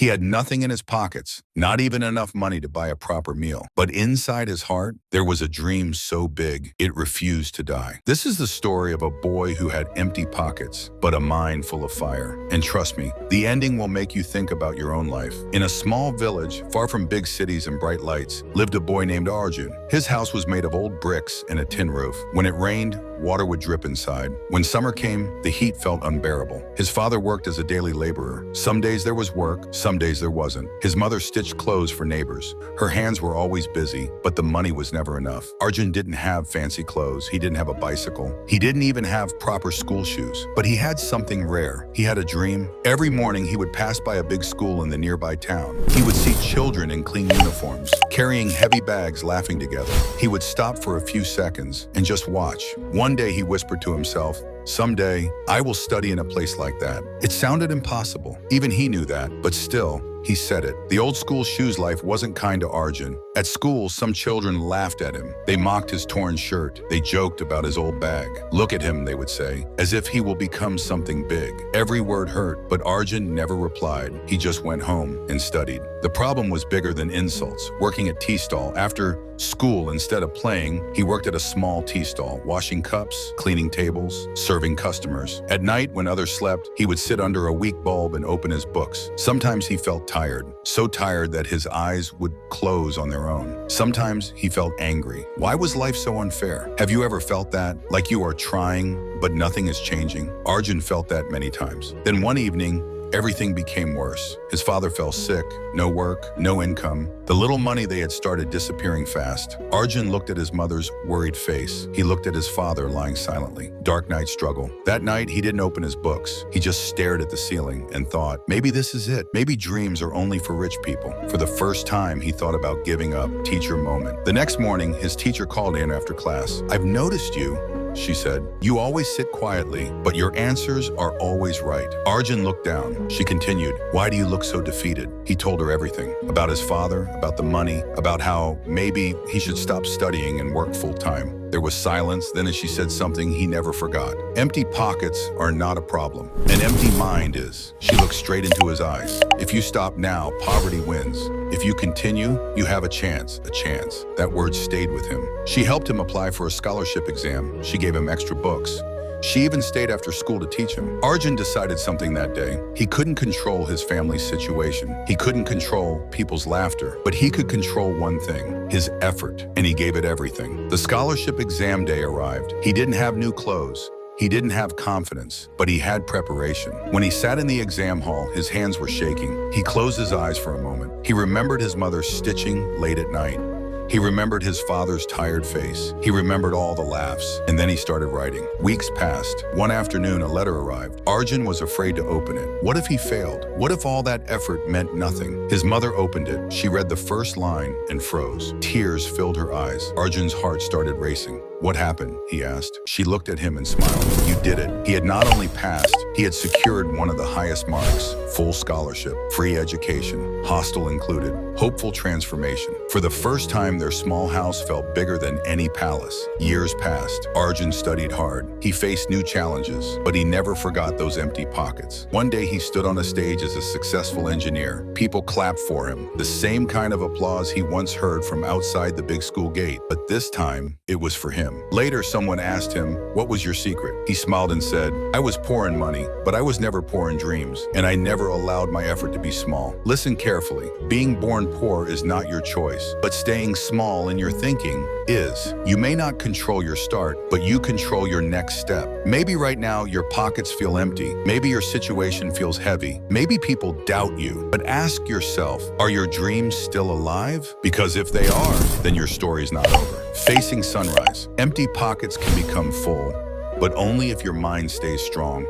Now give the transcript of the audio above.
He had nothing in his pockets, not even enough money to buy a proper meal. But inside his heart, there was a dream so big, it refused to die. This is the story of a boy who had empty pockets, but a mind full of fire. And trust me, the ending will make you think about your own life. In a small village, far from big cities and bright lights, lived a boy named Arjun. His house was made of old bricks and a tin roof. When it rained, water would drip inside. When summer came, the heat felt unbearable. His father worked as a daily laborer. Some days there was work, some days there wasn't. His mother stitched clothes for neighbors. Her hands were always busy, but the money was never enough. Arjun didn't have fancy clothes. He didn't have a bicycle. He didn't even have proper school shoes. But he had something rare. He had a dream. Every morning he would pass by a big school in the nearby town. He would see children in clean uniforms, carrying heavy bags, laughing together. He would stop for a few seconds and just watch. One day he whispered to himself, "Someday, I will study in a place like that." It sounded impossible. Even he knew that, but still, he said it. The old school shoes life wasn't kind to Arjun. At school, some children laughed at him. They mocked his torn shirt. They joked about his old bag. "Look at him," they would say, as if he will become something big. Every word hurt, but Arjun never replied. He just went home and studied. The problem was bigger than insults. Working at tea stall, after school, instead of playing, he worked at a small tea stall, washing cups, cleaning tables, serving customers. At night, when others slept, he would sit under a weak bulb and open his books. Sometimes he felt tired, so tired that his eyes would close on their own. Sometimes he felt angry. Why was life so unfair? Have you ever felt that? Like you are trying, but nothing is changing? Arjun felt that many times. Then one evening, everything became worse. His father fell sick, no work, no income. The little money they had started disappearing fast. Arjun looked at his mother's worried face. He looked at his father lying silently. Dark night struggle. That night, he didn't open his books. He just stared at the ceiling and thought, maybe this is it. Maybe dreams are only for rich people. For the first time, he thought about giving up. Teacher moment. The next morning, his teacher called in after class. "I've noticed you," she said. "You always sit quietly, but your answers are always right." Arjun looked down. She continued, "Why do you look so defeated?" He told her everything. About his father, about the money, about how maybe he should stop studying and work full-time. There was silence, then as she said something he never forgot. "Empty pockets are not a problem. An empty mind is." She looked straight into his eyes. "If you stop now, poverty wins. If you continue, you have a chance, a chance." That word stayed with him. She helped him apply for a scholarship exam. She gave him extra books. She even stayed after school to teach him. Arjun decided something that day. He couldn't control his family's situation. He couldn't control people's laughter, but he could control one thing, his effort, and he gave it everything. The scholarship exam day arrived. He didn't have new clothes. He didn't have confidence, but he had preparation. When he sat in the exam hall, his hands were shaking. He closed his eyes for a moment. He remembered his mother stitching late at night. He remembered his father's tired face. He remembered all the laughs, and then he started writing. Weeks passed. One afternoon, a letter arrived. Arjun was afraid to open it. What if he failed? What if all that effort meant nothing? His mother opened it. She read the first line and froze. Tears filled her eyes. Arjun's heart started racing. "What happened?" he asked. She looked at him and smiled. "You did it." He had not only passed, he had secured one of the highest marks. Full scholarship, free education, hostel included, hopeful transformation. For the first time, their small house felt bigger than any palace. Years passed. Arjun studied hard. He faced new challenges, but he never forgot those empty pockets. One day, he stood on a stage as a successful engineer. People clapped for him, the same kind of applause he once heard from outside the big school gate. But this time, it was for him. Later, someone asked him, "What was your secret?" He smiled and said, "I was poor in money, but I was never poor in dreams, and I never allowed my effort to be small." Listen carefully. Being born poor is not your choice, but staying small in your thinking is. You may not control your start, but you control your next step. Maybe right now your pockets feel empty. Maybe your situation feels heavy. Maybe people doubt you. But ask yourself, are your dreams still alive? Because if they are, then your story's not over. Facing sunrise. Empty pockets can become full, but only if your mind stays strong.